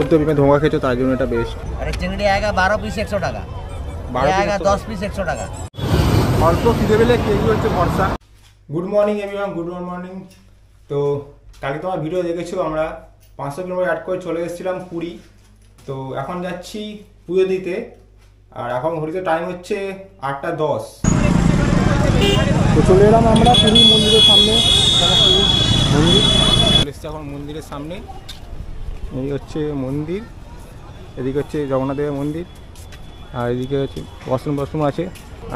সিদ্ধ ডিমে ধোঁকা খেয়েছো তার জন্য এটা বেস্ট। अरे चिंगड़ी आएगा 12 पीस 100 টাকা, 12 आएगा 10 पीस 100 টাকা। অল্প খিদে পেলে কেজি হচ্ছে ভরসা। Good morning everyone, good morning. তো কালকে তোমার ভিডিও দেখেছো, আমরা 500 কিলোমিটার অ্যাড করে চলে এসেছিলাম পুরী। তো এখন যাচ্ছি পুজো দিতে, আর এখন ঘড়িতে টাইম হচ্ছে 8:10। তো চলে এলাম আমরা পুরী মন্দিরের সামনে। মন্দির চলে এসেছি এখন মন্দিরের সামনে। এই হচ্ছে মন্দির, এদিকে হচ্ছে জগন্নাথ দেবের মন্দির, আর এদিকে হচ্ছে ওয়াশরুম আছে।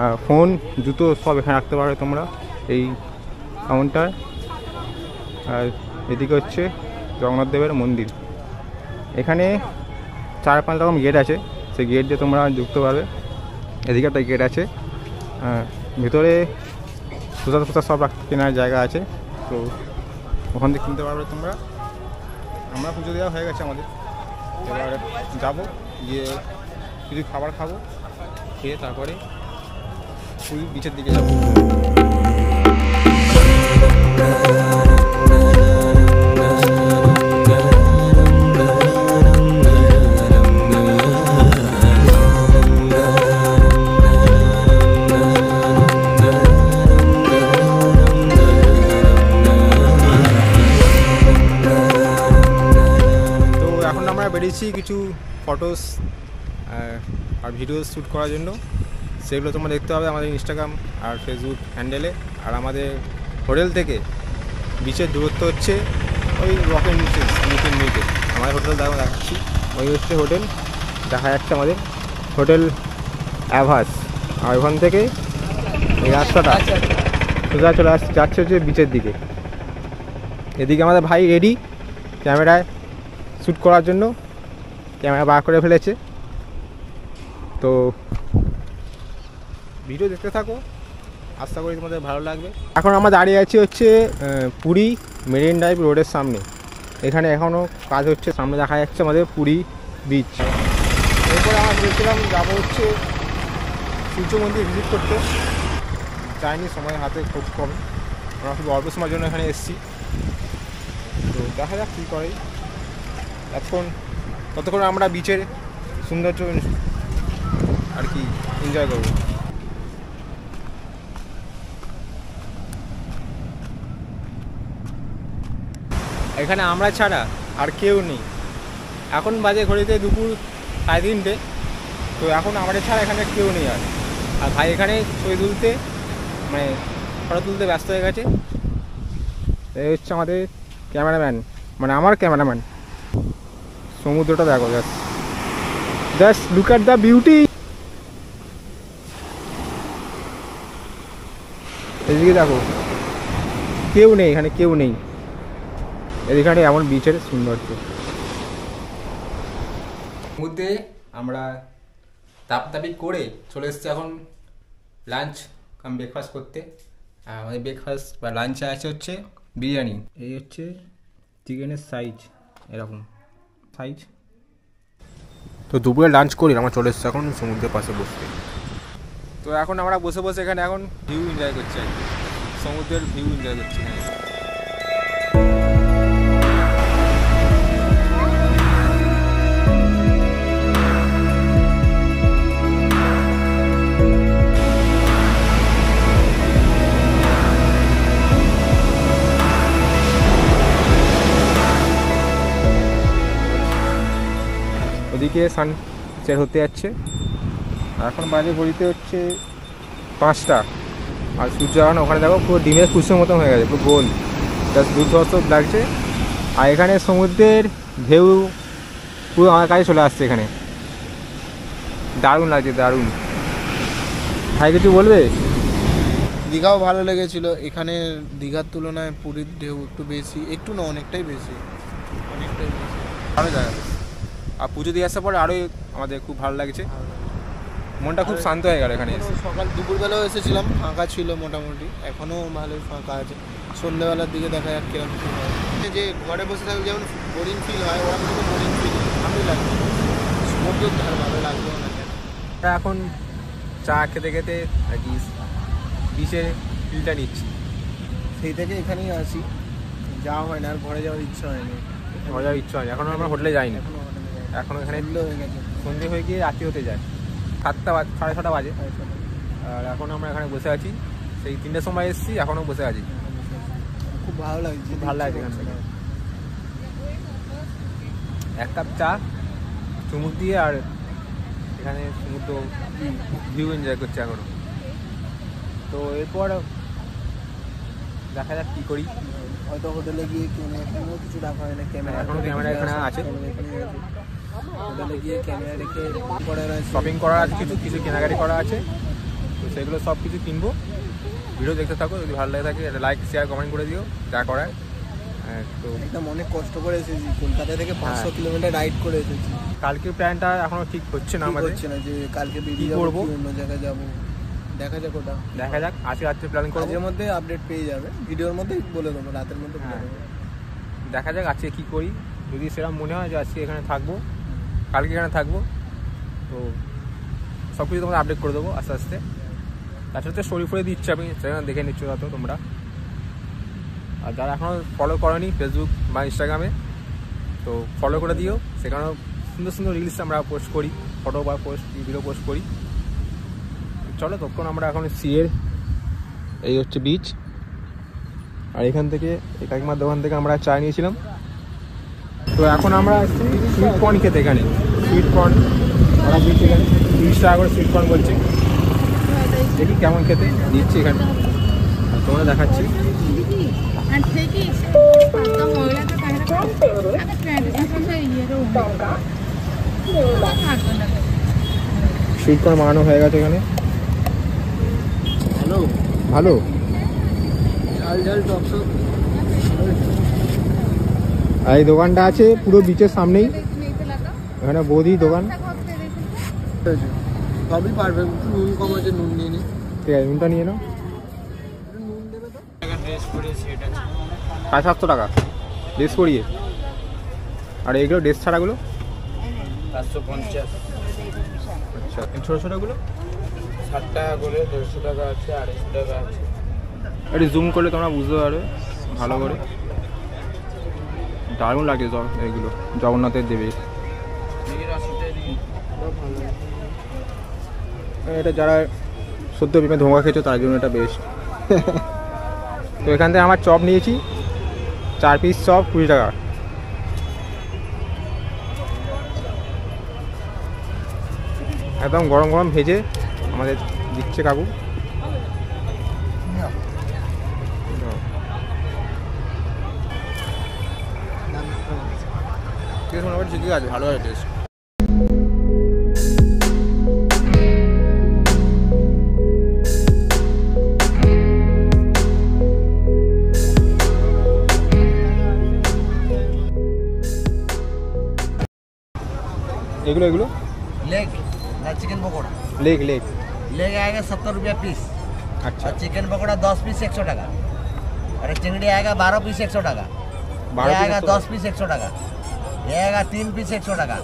আর ফোন জুতো সব এখানে রাখতে পারবে তোমরা এই কাউন্টার। আর এদিকে হচ্ছে জগন্নাথ দেবের মন্দির। এখানে 4-5 রকম গেট আছে, সেই গেট দিয়ে তোমরা ঢুকতে পারবে। এদিকে একটা গেট আছে, ভিতরে প্রসাদ সব কেনার জায়গা আছে, তো ওখান থেকে কিনতে পারবে তোমরা। আমরা পুজো দেওয়া হয়ে গেছে আমাদের, এবার যাবো, গিয়ে কিছু খাবার খাবো, খেয়ে তারপরে পুরী বিচের দিকে যাবো। বেরিয়েছি কিছু ফটোস আর ভিডিও শ্যুট করার জন্য, সেগুলো তোমরা দেখতে হবে আমাদের ইনস্টাগ্রাম আর ফেসবুক হ্যান্ডেলে। আর আমাদের হোটেল থেকে বিচের দূরত্ব হচ্ছে ওই রকেট মিনিটে। আমাদের হোটেল দেখাচ্ছি, ওই হচ্ছে হোটেল দেখা যাচ্ছে আমাদের হোটেল অ্যাভাস। আর ওখান থেকে এই রাস্তাটা সোজা চলে যাচ্ছে হচ্ছে বিচের দিকে। এদিকে আমাদের ভাই রেডি ক্যামেরায় শ্যুট করার জন্য, ক্যামেরা বার করে ফেলেছে। তো ভিডিও দেখতে থাকো, আশা করি তোমাদের ভালো লাগবে। এখন আমরা দাঁড়িয়ে আছি হচ্ছে পুরী মেরিন ড্রাইভ রোডের সামনে। এখানে এখনও কাজ হচ্ছে, সামনে দেখা যাচ্ছে আমাদের পুরী বিচ। এরপরে আমরা ভেবেছিলাম যাবো হচ্ছে সূর্য মন্দির ভিজিট করতে, যাইনি, সময় হাতে খুব কম, আমরা খুব অল্প সময়ের জন্য এখানে এসেছি। তো দেখা যাক কী করে। ততক্ষণ আমরা বিচের সৌন্দর্য আর কি এনজয় করব। এখানে আমরা ছাড়া আর কেউ নেই। এখন বাজে ঘড়িতে দুপুর 3:30। তো এখন আমাদের ছাড়া এখানে কেউ নেই। আর ভাই এখানে ছবি তুলতে মানে ফটো তুলতে ব্যস্ত হয়ে গেছে। এই হচ্ছে আমাদের ক্যামেরাম্যান, মানে আমার ক্যামেরাম্যান। সমুদ্রটা দেখো, just look at the beauty. এদিকে দেখো, কেউ নেই এখানে, কেউ নেই। এখানে এমন বিচের সৌন্দর্য। মধ্যে আমরা তাপতাপি করে চলে এসেছি এখন লাঞ্চ ব্রেকফাস্ট করতে। আমাদের ব্রেকফাস্ট বা লাঞ্চে আছে হচ্ছে বিরিয়ানি। এই হচ্ছে চিকেনের সাইজ, এরকম সাইজ। তো দুপুরে লাঞ্চ করি, আমরা চলে এসেছি এখন সমুদ্রের পাশে বসতে। তো এখন আমরা বসে বসে এখানে এখন ভিউ এনজয় করছি, আর কি সমুদ্রের ভিউ এনজয় করছি। ওদিকে সানসেট হতে যাচ্ছে। এখন বাজে ঘড়িতে হচ্ছে 5টা, আর সূর্য এখন ওখানে দেখো পুরো ডিমের কুসুমের মতন হয়ে গেছে, পুরো গোল, জাস্ট দুর্ধর্ষ লাগছে। আর এখানে সমুদ্রের ঢেউ পুরো আমার কাছে চলে আসছে, এখানে দারুণ লাগছে, দারুণ। ভাই কিছু বলবে? দীঘাও ভালো লেগেছিলো, এখানে দীঘার তুলনায় পুরীর ঢেউ একটু বেশি, একটু না অনেকটাই বেশি, ভালো জায়গা। আর পুজো দিয়ে আসার পরে আরোই আমাদের খুব ভালো লাগছে, মনটা খুব শান্ত হয়ে গেল এখানে এসে। সকাল দুপুরবেলাও এসেছিলাম, ফাঁকা ছিল মোটামুটি, এখনও ভালোই ফাঁকা আছে। সন্ধ্যেবেলার দিকে দেখা যাক কিরকম ফিল হয়। যে ঘরে বসে থাকলে যেমন বোরিং ফিল হয়, ওরা কিন্তু বোরিং ফিল ভালোই লাগবে, সমুদ্রের ধার ভালো লাগবে না। এখন চা খেতে খেতে আর কি বিচের ফিলটা নিচ্ছি, সেই থেকে এখানেই আসি, যাওয়া হয় না, আর ঘরে যাওয়ার ইচ্ছা হয়নি। ঘরে যাওয়ার ইচ্ছা হয়নি, এখন আমরা হোটেলে যাইনি। এখনও এখানে হয়ে গেছে। সন্ধে হয়ে গিয়ে রাত্রি হতে যায়, 7:30 বাজে। আর এখন আমরা এখানে বসে আছি, সেই 3টের সময় এসেছি, এখনও বসে আছি। খুব ভালো লাগছে, খুব ভালো লাগছে এখান থেকে। এক কাপ চা চুমুক দিয়ে, আর এখানে সমুদ্র ভিউ এনজয় করছে এখনো। তো এরপর দেখা যাক কী করি। হয়তো হোটেলে গিয়ে এখনো কিছু রাখা হয় না, ক্যামেরা এখনো ক্যামেরা এখানে আছে, হোটেলে গিয়ে ক্যামেরা রেখে করার আছে, শপিং করার আছে, কিছু কিছু কেনাকাটি করা আছে। তো সেগুলো সব কিছু কিনবো। ভিডিও দেখতে থাকো, যদি ভালো লাগে থাকে লাইক শেয়ার কমেন্ট করে দিও যা করার। তো একদম অনেক কষ্ট করে এসেছি, কলকাতা থেকে 500 কিলোমিটার রাইড করে এসেছি। কালকে প্ল্যানটা এখনো ঠিক হচ্ছে না আমাদের, হচ্ছে না যে কালকে বেরিয়ে কি যাবো, করবো? অন্য জায়গায় যাবো, দেখা যাক ওটা। দেখা যাক, আজকে রাত্রে প্ল্যান করবো। কাজের মধ্যে আপডেট পেয়ে যাবে, ভিডিওর মধ্যেই বলে দেবো, রাতের মধ্যে বলে দেবো। দেখা যাক আজকে কী করি। যদি সেরকম মনে হয় যে আজকে এখানে থাকবো, কালকে এখানে থাকবো, তো সব কিছু তোমাদের আপডেট করে দেবো আস্তে আস্তে। তার সাথে স্টোরি ফোরি দিচ্ছি আমি, সেখানে দেখে নিচ্ছ যত তোমরা। আর যারা এখনও ফলো করোনি ফেসবুক বা ইনস্টাগ্রামে, তো ফলো করে দিও। সেখানেও সুন্দর সুন্দর রিলস আমরা পোস্ট করি, ফটো বা পোস্ট ভিডিও পোস্ট করি। চলো, তখন আমরা এখন সিয়ের এই হচ্ছে বিচ, আর এখান থেকে এই কাকিমার দোকান থেকে আমরা চা নিয়েছিলাম। তো এখন আমরা আসছি সুইট কর্ন খেতে। এখানে সুইট কর্ন ওরা দিচ্ছে, এখানে 30 টাকা করে সুইট কর্ন বলছে। দেখি কেমন খেতে দিচ্ছি এখানে, তোমরা দেখাচ্ছি। সুইট কর্ন বানানো হয়ে গেছে এখানে। হ্যালো, ভালো ঝাল ঝাল টক টক। আর এই দোকানটা আছে পুরো বিচের সামনেই, এখানে বৌদি দোকান। সবই পারবে, একটু নুন কম আছে, নুন নিয়ে নি। ঠিক আছে, নুনটা নিয়ে নাও। নুন দেবে তো। ড্রেস পরিয়েছি, এটা 750 টাকা ড্রেস পরিয়ে। আর এইগুলো ড্রেস ছাড়াগুলো 550। আচ্ছা, ছোটো ছোটোগুলো 60 টাকা করে, 150 টাকা আছে, 250 টাকা আছে। একটু জুম করলে তোমরা বুঝতে পারবে ভালো করে। দারুণ লাগে সব এইগুলো, জগন্নাথের দেবে। এটা যারা সদ্য বিমে ধোঁকা খেয়েছো তার জন্য এটা বেস্ট। তো এখান থেকে আমার চপ নিয়েছি, 4 পিস চপ 20 টাকা। একদম গরম গরম ভেজে আমাদের দিচ্ছে কাকু। মোটামুটি ঠিকই আছে, ভালো আছে টেস্ট। एगुलो एगुलो leg chicken pakora, leg leg leg आएगा 70 रुपया पीस। अच्छा, और चिकन पकौड़ा 10 पीस 100 टाका। और चिंगड़ी आएगा 12 पीस 100 टाका। 12 ये पीस आएगा 100 10 पीस 100 टाका। ये आएगा 3 पीस 100 टाका।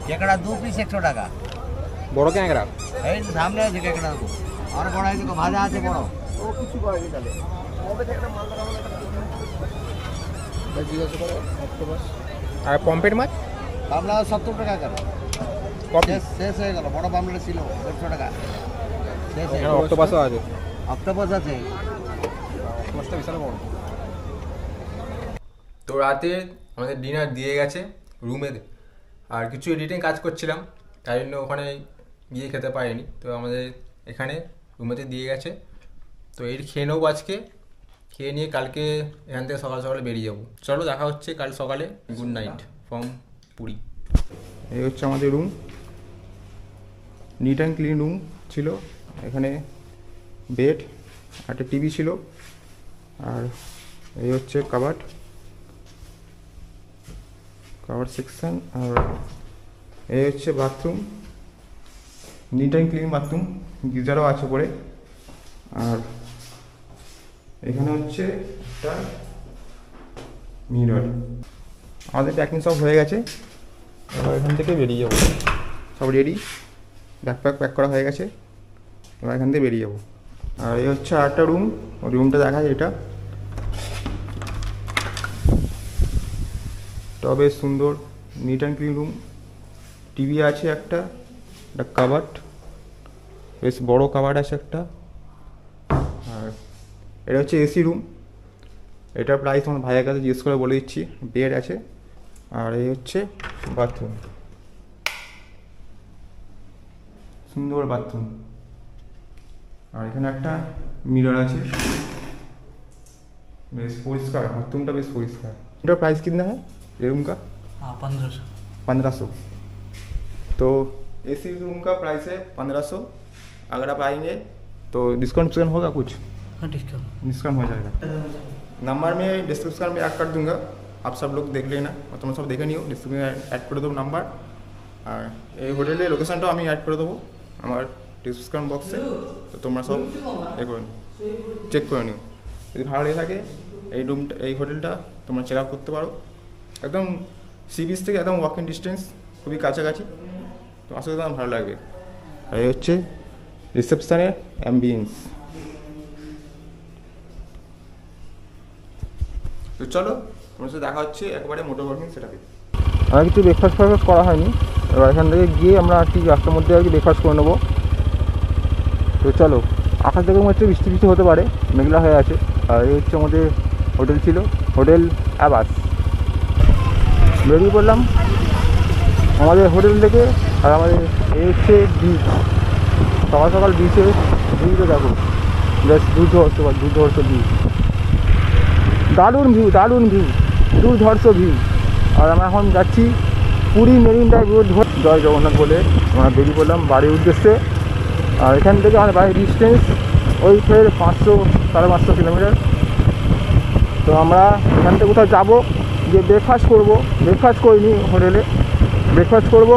केकड़ा 2 पीस 100 टाका। বড় ক্যাংরা এই সামনে আছে কেকড়া, আর বড় আছে তো ভাজা আছে বড়। ও কিছু করেনি তাহলে, কবে থেকে একটা মাল ধরা হলো জিজ্ঞাসা করে। অক্টোপাস আর পম্পেট মাছ বামলা 70 টাকা করে। কপি। শেষ হয়ে গেল, বড় বামলা ছিল 150 টাকা। শেষ হয়ে এখানে গেল। অক্টোপাসও আছে, অক্টোপাস আছে। অক্টোপাসটা বিশাল বড়। তো রাতে আমাদের ডিনার দিয়ে গেছে রুমে, আর কিছু এডিটিং কাজ করছিলাম তাই জন্য ওখানে গিয়ে খেতে পারিনি। তো আমাদের এখানে রুমেতে দিয়ে গেছে, তো এর খেয়ে নেবো আজকে। খেয়ে নিয়ে কালকে এখান থেকে সকাল সকালে বেরিয়ে যাবো। চলো দেখা হচ্ছে কাল সকালে। Good night from Puri. এই হচ্ছে আমাদের room, NEET and clean room ছিল। এখানে বেড, একটা টিভি ছিল, আর এই হচ্ছে কাবার্ড সেকশন, আর এই হচ্ছে bathroom, neat and clean bathroom, গিজারও আছে পরে। আর এখানে হচ্ছে একটা মিরর। আমাদের প্যাকিং সব হয়ে গেছে, এবার এখান থেকে বেরিয়ে যাবো। সব রেডি, ব্যাকপ্যাক প্যাক করা হয়ে গেছে, এবার এখান থেকে বেরিয়ে যাবো। আর এই হচ্ছে আরেকটা রুম, ওই রুমটা দেখা যায়, এটা বেশ সুন্দর, NEET and clean room, TV আছে একটা কাবার্ড, বেশ বড় কাবার্ড আছে একটা। আর এটা হচ্ছে এসি রুম, এটার প্রাইস আমার ভাইয়ের কাছে জিজ্ঞেস করে বলে দিচ্ছি। বেড আছে, আর এই হচ্ছে বাথরুম, সুন্দর বাথরুম। আর এখানে একটা মিরর আছে, বেশ পরিষ্কার, बाथरूम बेस परिष्कार। इनका प्राइस कितना है ये रूम का? 1500। तो एसी रूम का प्राइस है 1500। अगर आप आएंगे तो डिस्काउंट होगा कुछ? हाँ, डिस्काउंट हो जाएगा। नंबर में डिस्क्रिप्शन में ऐड कर दूंगा, आप सब लोग देख लेना। और तुम सब देखे नहीं हो, डिस्क्रिप्शन में ऐड कर दो नंबर। और ये होटेल लोकेशन तो ऐड कर देव আমার ডিসক্রিপশন বক্সে। তো তোমরা সব চেক করে নিও, যদি ভালো লেগে থাকে এই রুমটা, এই হোটেলটা তোমরা চেক আউট করতে পারো। একদম সি বিচ থেকে একদম ওয়াকিং ডিস্টেন্স, খুবই কাছাকাছি। তো আশা করি ভালো লাগবে। আর এই হচ্ছে রিসেপশনের অ্যাম্বিয়েন্স। তো চলো তোমার সাথে দেখা হচ্ছে একবারে মোটর ওয়ার্কিং সেটাপে। আমার কিছু ব্রেকফাস্ট করা হয়নি, এবার এখান থেকে গিয়ে আমরা ঠিক রাস্তার মধ্যে আর কি ব্রেকফাস্ট করে নেবো। তো চলো, আকাশ থেকে মনে হচ্ছে বৃষ্টি বৃষ্টি হতে পারে, মেঘলা হয়ে আছে। আর এই হচ্ছে আমাদের হোটেল ছিল, হোটেল আবাস। বেরিয়ে পড়লাম আমাদের হোটেল থেকে। আর আমাদের এই হচ্ছে বিচ, সকাল সকাল বিচে ভিউটা দেখো, জাস্ট দুর্ধর্ষ ভিউ, দারুণ ভিউ, দারুণ ভিউ, দুর্ধর্ষ ভিউ। আর আমরা এখন যাচ্ছি পুরী মেরিন ড্রাইভ রোড ধরে জয় জগন্নাথ বলে আমরা বেরিয়ে পড়লাম বাড়ির উদ্দেশ্যে। আর এখান থেকে আমাদের বাড়ির ডিস্টেন্স ওই ফের 500-550 কিলোমিটার। তো আমরা এখান থেকে কোথাও যাবো, যে ব্রেকফাস্ট করবো, ব্রেকফাস্ট করিনি হোটেলে, ব্রেকফাস্ট করবো,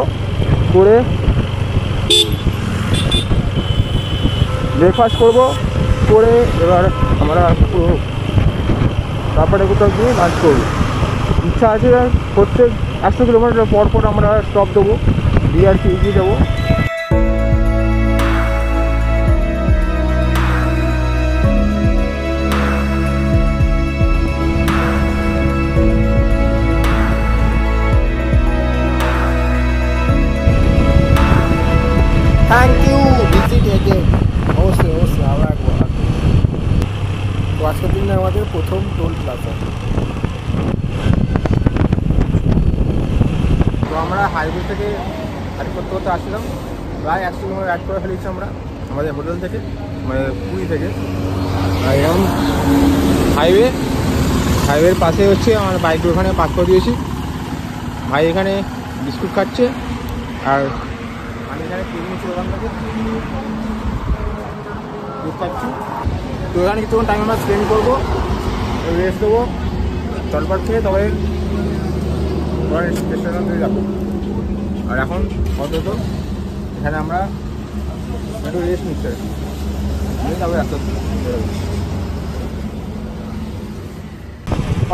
করে এবার আমরা তারপরে কোথাও গিয়ে লাঞ্চ করবো। ইচ্ছা আছে প্রত্যেক 100 কিলোমিটার পর পর আমরা স্টপ দেবো, দিয়ে আর কি এগিয়ে যাবো। Thank you, visit again. অবশ্যই অবশ্যই আবার একবার। তো আজকের দিনে আমাদের প্রথম টোল প্লাজা। তো আমরা হাইওয়ে থেকে গাড়ি করতে করতে আসছিলাম, প্রায় 100 কিলোমিটার রাইড করে ফেলেছি আমরা আমাদের হোটেল থেকে, মানে পুরী থেকে। আর এরকম হাইওয়ের পাশে হচ্ছে আমার বাইক ওখানে পার্ক করে দিয়েছি। ভাই এখানে বিস্কুট খাচ্ছে, আর আমি এখানে কিনে নিচ্ছি ওখান থেকে দুধ খাচ্ছি। তো এখানে কিছুক্ষণ টাইম আমরা স্পেন্ড করবো, রেস্ট দেবো, জলপাট খেয়ে তবে স্টেশন থেকে যাবো। আর এখন অন্তত এখানে আমরা একটু রেস্ট নিচ্ছে যাবো।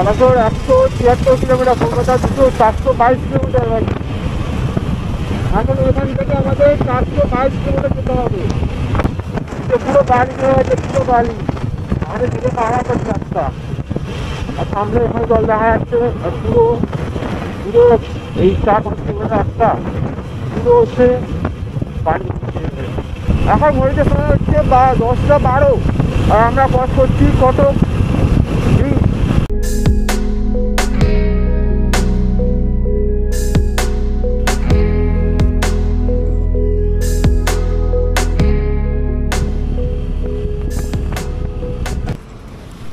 176 কিলোমিটার, কলকাতা 422 কিলোমিটার বাকি। এখন এখান থেকে আমাদের 422 কিলোমিটার যেতে হবে। পুরো বালি হয়ে গেছে, পুরো বালি, আমাদের দিকে পাহাড় করছে রাস্তা। আর সামনে এখানে জল দেখা যাচ্ছে। আর পুরো এই 4-5 কিলোমিটার রাস্তা পুরো হচ্ছে বালি। এখন ঘড়িতে সময় হচ্ছে 10টা 12, আর আমরা ক্রস করছি কটক ব্রিজ।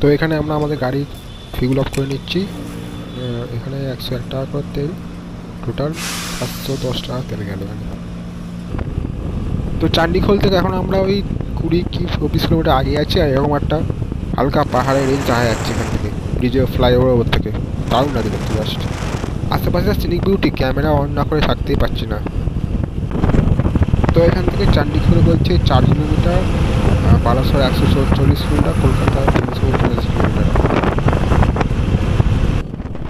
তো এখানে আমরা আমাদের গাড়ি ফিউল অফ করে নিচ্ছি। এখানে 101 টাকা করে তেল, টোটাল 510 টাকা তেল গেল এখানে। তো চান্ডিখোল থেকে এখন আমরা ওই 20-24 কিলোমিটার আগে আছি। আর এরকম একটা হালকা পাহাড়ের রেঞ্জ দেখা যাচ্ছে এখান থেকে, ব্রিজে ফ্লাইওভার ওপর থেকে, দারুণ লাগে দেখতে জাস্ট। আশেপাশে সিনিক বিউটি, ক্যামেরা অন না করে থাকতেই পারছি না। তো এখান থেকে চান্ডিখোল বলছে 4 kilometre, Balasore 140 kilometre, Kolkata 340 kilometre.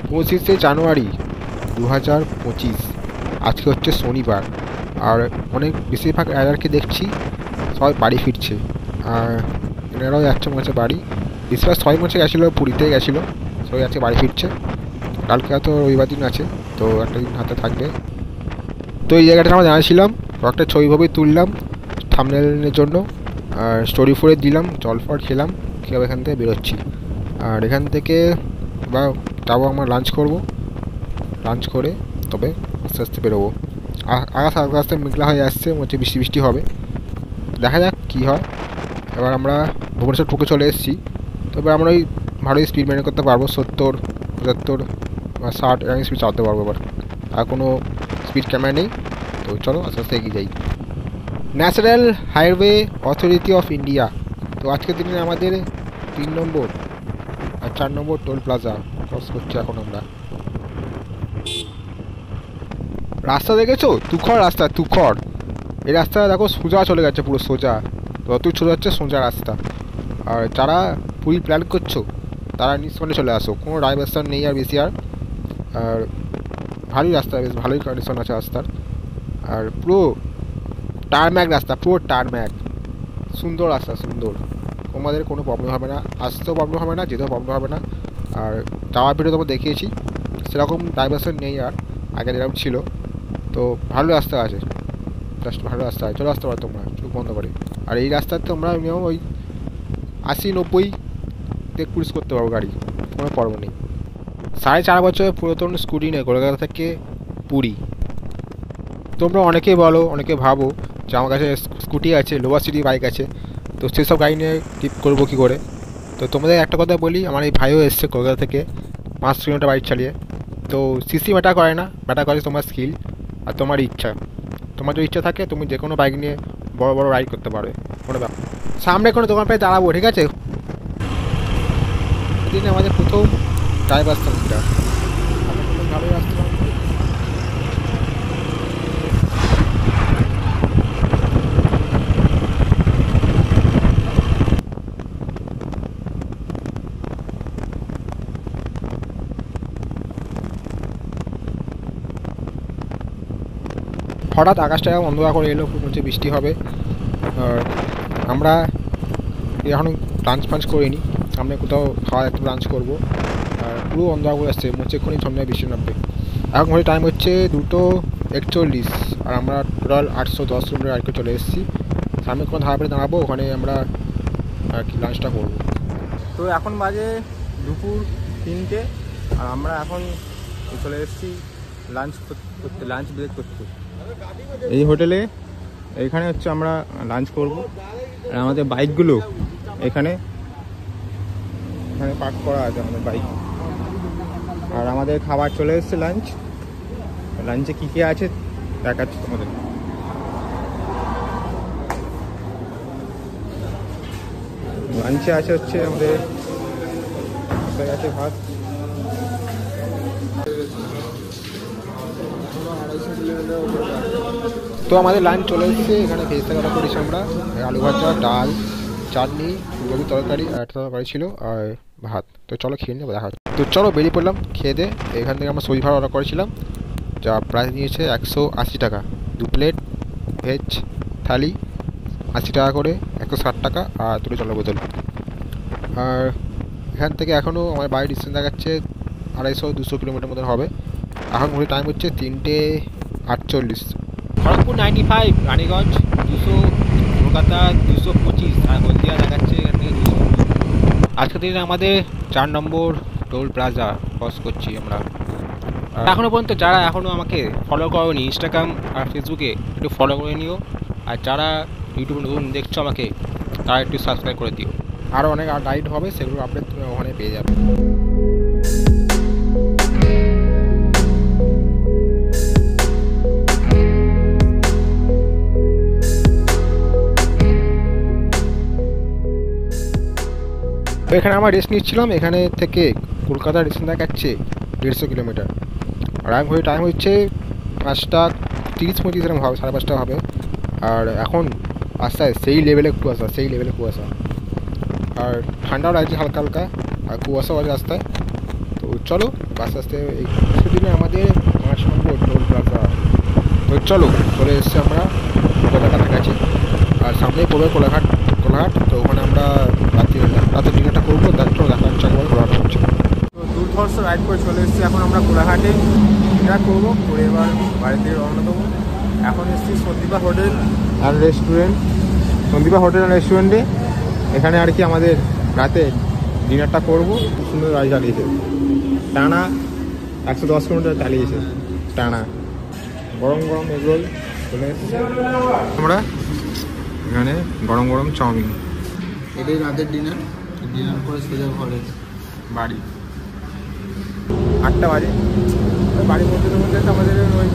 25শে জানুয়ারি 2025, আজকে হচ্ছে শনিবার। আর অনেক বেশিরভাগ রাইডারকে দেখছি সবাই বাড়ি ফিরছে, আর এনারাও যাচ্ছে মনে হচ্ছে বাড়ি। বেশিরভাগ সবাই মনে হচ্ছে গেছিলো, পুরীতে গেছিলো, সবাই আজকে বাড়ি ফিরছে। কালকে হয়তো রবিবার দিন আছে, তো একটা দিন হাতে থাকবে। তো এই জায়গাটা আমরা জানাছিলাম, একটা ছবি ভাবে তুললাম থাম্বনেলের জন্য, আর স্টোরি ফোরে দিলাম, জল ফল খেলাম, খেয়ে এখান থেকে বেরোচ্ছি। আর এখান থেকে বা যাবো আমরা লাঞ্চ করব, লাঞ্চ করে তবে আস্তে আস্তে বেরোবো। আকাশ আস্তে আস্তে মেঘলা হয়ে আসছে, মনে হচ্ছে বৃষ্টি বৃষ্টি হবে, দেখা যাক কী হয়। এবার আমরা ভুবনেশ্বর ঢুকে চলে এসেছি, তবে আমরা ওই ভালোই স্পিড মেনটেন করতে পারবো, 70, 75 বা 60 এরকম স্পিড চালাতে পারবো। এবার আর কোনো স্পিড ক্যামেরা নেই, তো চলো আস্তে আস্তে এগিয়ে যাই। National highway authority of India. তো আজকের দিনে আমাদের 3 নম্বর আর 4 নম্বর টোল প্লাজা ক্রস করছি এখন আমরা। রাস্তা দেখেছো? তুখর রাস্তা, তুখর। এই রাস্তা দেখো সোজা চলে গেছে, পুরো সোজা, যতই সোজা হচ্ছে সোজা রাস্তা। আর যারা পুরী প্ল্যান করছো তারা নিঃসন্দেহে চলে আসো, কোনো ডাইভারশন নেই আর বেশি। আর ভালোই রাস্তা, বেশ ভালোই কন্ডিশন আছে রাস্তার। আর পুরো টারম্যাক রাস্তা, পুরো টারম্যাক, সুন্দর রাস্তা, সুন্দর। তোমাদের কোনো প্রবলেম হবে না, আসতেও প্রবলেম হবে না, যেতেও প্রবলেম হবে না। আর যাওয়ার ভিডিও তোমার দেখিয়েছি, সেরকম ডাইভারশন নেই আর আগে যেরকম ছিল। তো ভালো রাস্তা আছে, জাস্ট ভালো রাস্তা আছে, চলে আসতে পারো তোমরা চোখ বন্ধ করে। আর এই রাস্তাতে তোমরা মিনিমাম ওই 80-90 ক্রুজ করতে পারবো গাড়ি, কোনো প্রবলেম নেই। 4.5 বছরের পুরাতন স্কুটি নেই কলকাতা থেকে পুরী। তোমরা অনেকেই বলো, অনেকে ভাবো যে আমার কাছে স্কুটি আছে, লোয়ার সিটি বাইক আছে, তো সেসব গাড়ি নিয়ে ট্রিপ করবো কী করে। তো তোমাদের একটা কথা বলি, আমার এই ভাইও এসছে কলকাতা থেকে 5 কিলোমিটার বাইক চালিয়ে। তো সিসি ম্যাটার করে না, ম্যাটার করে তোমার স্কিল আর তোমার ইচ্ছা। তোমার যদি ইচ্ছা থাকে তুমি যে কোনো বাইক নিয়ে বড় বড় রাইড করতে পারবে, কোনো ব্যাপার। সামনে কোনো দোকান পেয়ে দাঁড়াবো, ঠিক আছে? দিনে আমাদের প্রথম ডাইভারশনটা ভালোই রাস্তা। হঠাৎ আকাশটা অন্ধকার করে এলো, খুব হচ্ছে বৃষ্টি হবে। আর আমরা এখনও লাঞ্চ ফাঞ্চ করিনি, সামনে কোথাও খাওয়া একটু লাঞ্চ করবো। আর পুরো অন্ধকার করে আসছে, মনে হচ্ছে এক্ষুনি সন্ধ্যায় বৃষ্টি নামবে। এখন ঘড়ি টাইম হচ্ছে 2:41, আর আমরা টোটাল 810 কিলোমিটার রাইড করে চলে এসেছি। সামনে কোনো ধারা পেয়ে দাঁড়াবো, ওখানে আমরা আর কি লাঞ্চটা করবো। তো এখন বাজে দুপুর 3টে, আর আমরা এখন চলে এসেছি লাঞ্চ করতে, লাঞ্চ ব্রেক করতে এই হোটেলে। এইখানে হচ্ছে আমরা লাঞ্চ করব। আর আমাদের বাইকগুলো এখানে পার্ক করা আছে আমাদের বাইক। আর আমাদের খাবার চলে এসেছে, লাঞ্চে কী কী আছে দেখাচ্ছি তোমাদের। লাঞ্চে আছে হচ্ছে আমাদের আছে ভাত, তো আমাদের লাঞ্চ চলে এসেছে। এখানে ভেজ থাকা করেছি আমরা, আলু ভাজা, ডাল, চাটনি, ফুলকপি তরকারি আর একটা তরকারি ছিল, আর ভাত। তো চলো খেয়ে নেবো, দেখা। তো চলো বেরিয়ে পড়লাম খেয়ে দে। এখান থেকে আমরা সবজি ভাড়া অর্ডার করেছিলাম, যা প্রাইস নিয়েছে 180 টাকা। 2 প্লেট ভেজ থালি 80 টাকা করে, 160 টাকা, আর 2 জলের বোতল। আর এখান থেকে এখনও আমার বাড়ির ডিস্টেন্স দেখাচ্ছে 250-200 কিলোমিটার মতন হবে। এখন ঘড়ি টাইম হচ্ছে 3:48। খড়গপুর 95, রানীগঞ্জ 200, কলকাতা 225, আর হলদিয়া দেখাচ্ছে এখান থেকে 200। আজকের দিনে আমাদের 4 নম্বর টোল প্লাজা ক্রস করছি আমরা। এখনও পর্যন্ত যারা এখনও আমাকে ফলো করোনি ইনস্টাগ্রাম আর ফেসবুকে, একটু ফলো করে নিও। আর যারা ইউটিউবে নতুন দেখছো আমাকে, তারা একটু সাবস্ক্রাইব করে দিও। আরও অনেক রাইড হবে, সেগুলো আপডেট তুমি ওখানে পেয়ে যাবে। তো এখানে আমরা রেস্ট নিচ্ছিলাম, এখানে থেকে কলকাতার রেস্ট দেখাচ্ছে 150 কিলোমিটার। আর এখন ঘড়ি টাইম হচ্ছে 5:30-35 এরকম হবে, 5:30 হবে। আর এখন রাস্তায় সেই লেভেলে কুয়াশা, সেই লেভেলে কুয়াশা। আর ঠান্ডাও লাগছে হালকা হালকা, আর কুয়াশাও আছে রাস্তায়। তো চলো আস্তে আস্তে এই দিনে আমাদের 5 নম্বর টোল প্লাজা। তো চলো চলে এসেছি আমরা কলকাতার কাছাকাছি, আর সামনেই পড়বে কোলাঘাট। তো ওখানে আমরা রাতে ডিনারটা করবো, তারপর দেখা হচ্ছে একবার কোলাঘাট হচ্ছে। তো দুর্ধর্ষ রাইড করে চলে এসেছি এখন আমরা কোলাঘাটে। ডিনার করবো, করে এবার বাড়ির দিকে রওনা দেবো। এখন এসেছি Sandipa hotel and restaurant. Sandipa hotel and রেস্টুরেন্টে এখানে আর কি আমাদের রাতে ডিনারটা করবো। খুব সুন্দর গাড়ি চালিয়েছে, টানা 110 কিলোমিটার চালিয়েছে টানা। গরম গরম এগরোল চলে এসেছে। আমরা এখানে গরম গরম চাউমিন। এটাই রাতের ডিনার করে সোজা ঘরে বাড়ি 8টা বাজে। ওই বাড়ি পৌঁছতে পৌঁছতে আমাদের ওই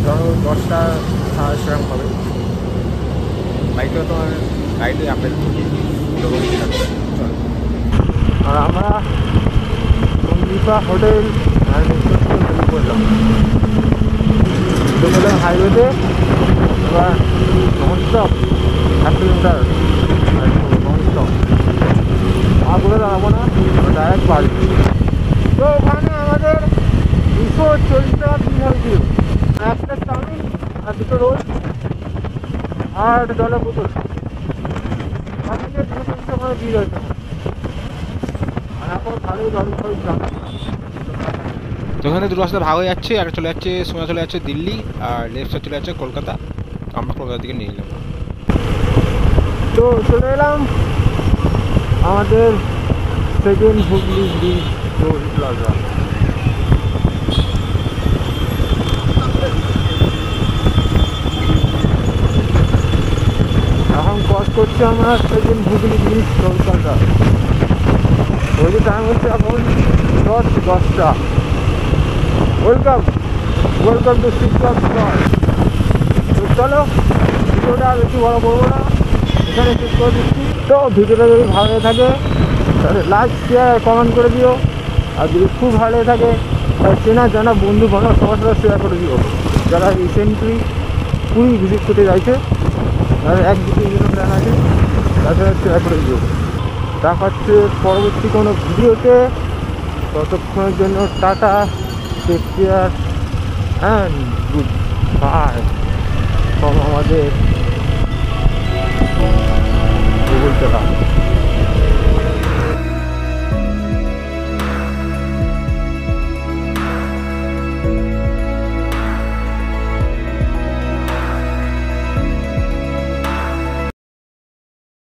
ধরো 10টা সেরকম হবে। বাইকটা তো গাড়িতে আপডেট আর আমরা সন্দীপা হোটেল করলাম হাইওয়েতে। এবার non stop 1 kilometre non stop আর বলে দাঁড়াবো না, ডাইরেক্ট বাড়ি। তো ওখানে আমাদের 240 টাকা বিল হয়েছিল, একটা চাউমিন আর 2টো রোল আর জলের বোতল। বিল হয়েছে। আর এখন ভালোই জল খাওয়া। তো ওখানে দুটো রাস্তা ভাগ হয়ে যাচ্ছে, একটা চলে যাচ্ছে সোজা চলে যাচ্ছে দিল্লি, আর লেফট সাইড চলে যাচ্ছে কলকাতা। আমরা কলকাতার দিকে নিয়ে নিলাম। তো চলে এলাম আমাদের second Hooghly bridge toll plaza. এখন ক্রস করছি আমরা second Hooghly bridge toll plaza. ওই যে টাইম হচ্ছে এখন 10:10। Welcome to six. তো চলো ভিডিওটা বেশি বড় করবো না, এখানে শেষ করে দিচ্ছি। তো ভিডিওটা যদি ভালো লেগে থাকে তাহলে লাইক শেয়ার কমেন্ট করে দিও, আর যদি খুব ভালো লেগে থাকে তাহলে চেনা জানা বন্ধু বান্ধব সবার সাথে শেয়ার করে দিও। যারা রিসেন্টলি পুরী ভিজিট করতে চাইছে, তাদের 1-2 দিনের প্ল্যান আছে, তাদের সাথে শেয়ার করে দিও। দেখা হচ্ছে পরবর্তী কোনো ভিডিওতে। ততক্ষণের জন্য টাটা, take care and good bye from আমাদের গুগল টাকা।